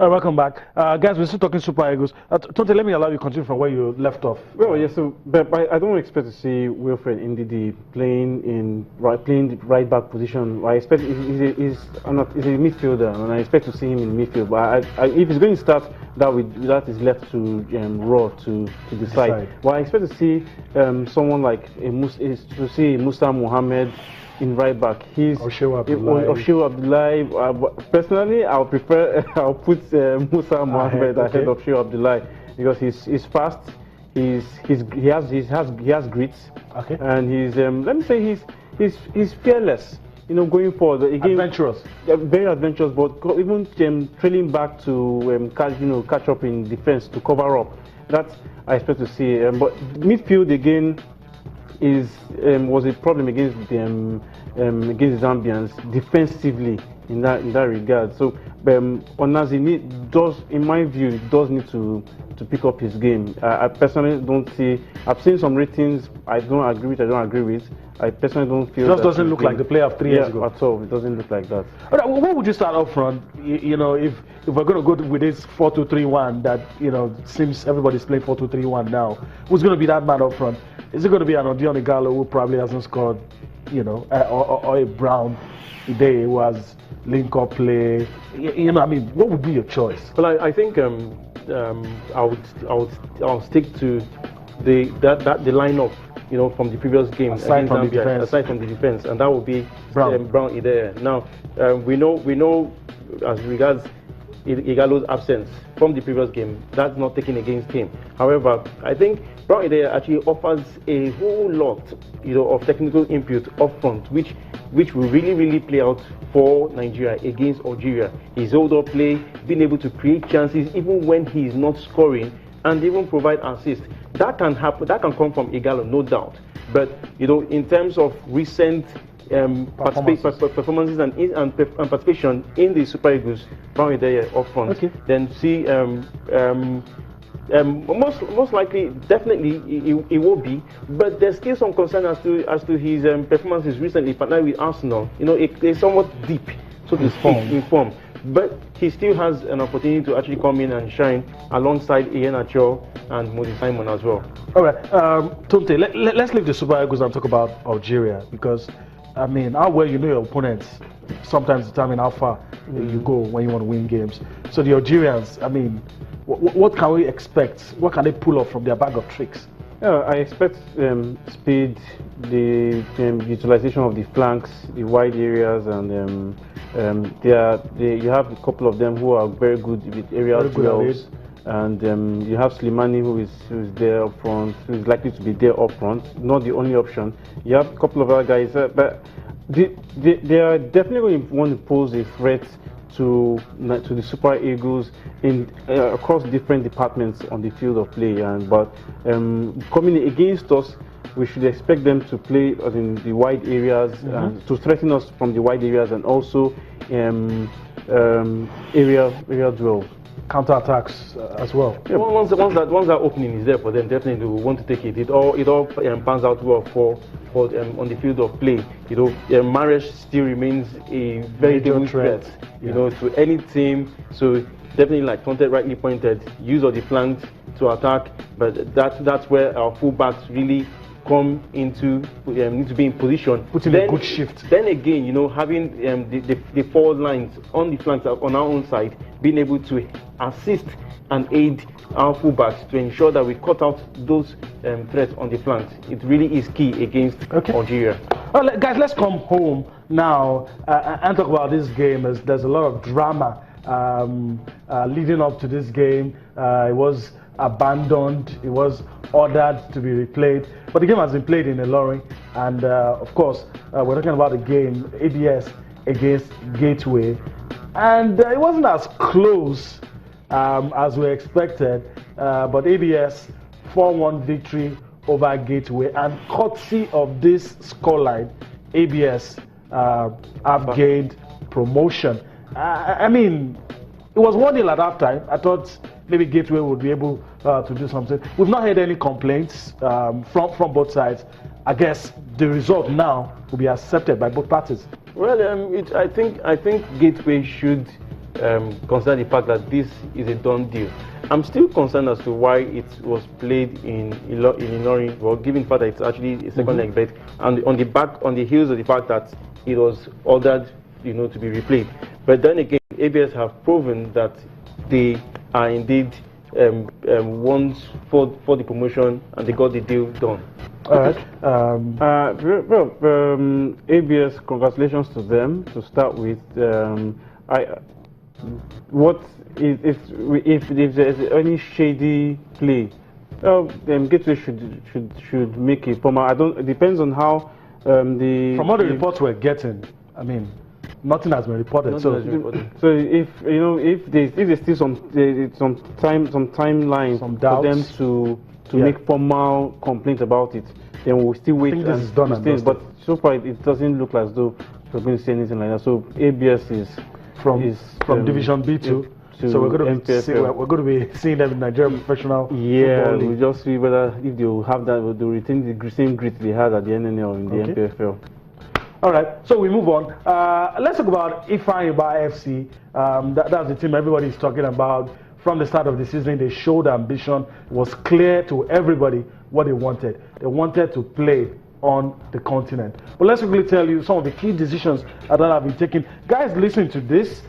Welcome back. Guys, we're still talking Super Eagles. Tonte, let me allow you to continue from where you left off. Well, yes, so, but I don't expect to see Wilfred Ndidi playing the right back position. I expect he's a midfielder, and I expect to see him in midfield. But if he's going to start, that is left to Raw to decide. Well, I expect to see someone like Musa Mohammed in right back. Oshiwa Abdullahi. Personally, I'll put Musa Mohammed ahead of Oshiwa Abdullahi because he's fast. He has grit. Okay. And let me say he's fearless. Going forward, again, adventurous. Very adventurous, but even trailing back to catch up in defense to cover up. That I expect to see. But midfield again was a problem against the Zambians defensively in that regard. So Onazi does, in my view, does need to pick up his game. I personally don't see. I've seen some ratings. I don't agree with. I personally don't feel. It just doesn't look like the player of 3 years ago at all. It doesn't look like that. Where would you start up front? If we're going to go with this 4-2-3-1, that seems everybody's playing 4-2-3-1 now. Who's going to be that man up front? Is it going to be an Odion Igalo who probably hasn't scored, or a Brown Ide who has link-up play? What would be your choice? Well, I think I'll stick to the lineup, from the previous game aside from the defense, and that will be Brown Ide. Now we know as regards Igalo's absence from the previous game, that's not taken against him. However, I think Brown Ide actually offers a whole lot, of technical input up front, which will really play out for Nigeria against Algeria. His hold-up play, being able to create chances even when he is not scoring, and even provide assists. That can happen. That can come from Igalo, no doubt. But in terms of recent performances and participation in the Super Eagles, Brown Ide up front. Okay. Then see most likely, definitely, it will be. But there's still some concern as to his performances recently, particularly with Arsenal. It's somewhat deep, so to speak, in form. But he still has an opportunity to actually come in and shine alongside Iheanacho and Modi Simon as well. All right, Tonte, let's leave the Super Eagles and talk about Algeria, because how well you know your opponents sometimes determine how far you go when you want to win games. So the Algerians, what can we expect? What can they pull off from their bag of tricks? I expect speed, the utilization of the flanks, the wide areas, and you have a couple of them who are very good with aerial duels. And you have Slimani, who is there up front, who is likely to be there up front. Not the only option. You have a couple of other guys, but they are definitely going to want to pose a threat to the Super Eagles across different departments on the field of play. But coming against us, we should expect them to play in the wide areas, to threaten us from the wide areas, and also area duels. Counter-attacks as well. Yeah, once that opening is there for them, definitely we want to take it. It all pans out well for on the field of play. Mahrez still remains a very dangerous threat, to any team. So definitely, like Tonte rightly pointed, use of the flanks to attack. But that's where our fullbacks really come into need to be in position. Put in a good shift. Then again, having the forward lines on the flanks on our own side, being able to assist and aid our fullbacks to ensure that we cut out those threats on the flanks. It really is key against Algeria. Well, guys, let's come home now and talk about this game. There's a lot of drama leading up to this game. It was abandoned. It was ordered to be replayed, but the game has been played in Ilorin, and of course we're talking about the game ABS against Gateway, and it wasn't as close as we expected, but ABS 4-1 victory over Gateway, and courtesy of this scoreline, ABS have gained promotion. It was 1-0 at halftime. I thought maybe Gateway would be able to do something. We've not heard any complaints from both sides. I guess the result now will be accepted by both parties. Well, I think Gateway should consider the fact that this is a done deal. I'm still concerned as to why it was played in Ilorin, well, given the fact that it's actually a second leg bet, and on the heels of the fact that it was ordered, to be replayed. But then again, ABS have proven that they are indeed ones for the promotion, and they got the deal done. All right. ABS, congratulations to them to start with. If there's any shady play, Gateway should make a formal. It depends on how From all the reports we're getting, I mean, nothing has been reported. So if there's still some timeline for them to make formal complaints about it, then we'll still wait. I think this is done and dusted. But so far it doesn't look as though we're going to see anything like that. So ABS is from Division B2. So we're going to be seeing them in Nigerian professional football league. We'll just see whether if they will have that, they'll retain the same grit they had at the NNL or in the MPFL. All right, so we move on. Let's talk about Ifeanyi Ubah FC. That's the team everybody's talking about. From the start of the season, they showed ambition. It was clear to everybody what they wanted. They wanted to play on the continent. But let's quickly tell you some of the key decisions that have been taken. Guys, listen to this.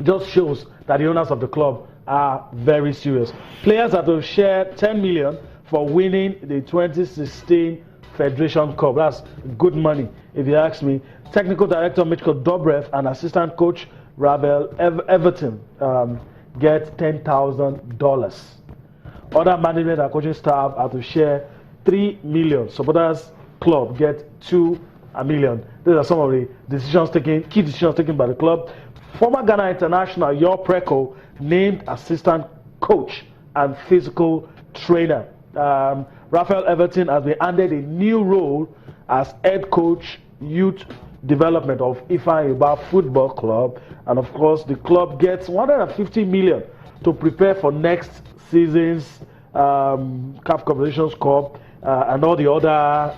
Just shows that the owners of the club are very serious. Players that will share 10 million for winning the 2016 Federation Cup. That's good money, if you ask me. Technical Director Mitchell Dobrev and Assistant Coach Rabel Everton get $10,000. Other management and coaching staff are to share 3 million. Supporters club get 2 million. These are some of the key decisions taken by the club. Former Ghana international Yor Preko named assistant coach and physical trainer. Raphael Everton has been handed a new role as head coach youth development of Ifeanyi Ubah Football Club, and of course the club gets 150 million to prepare for next season's CAF Confederations Cup and all the other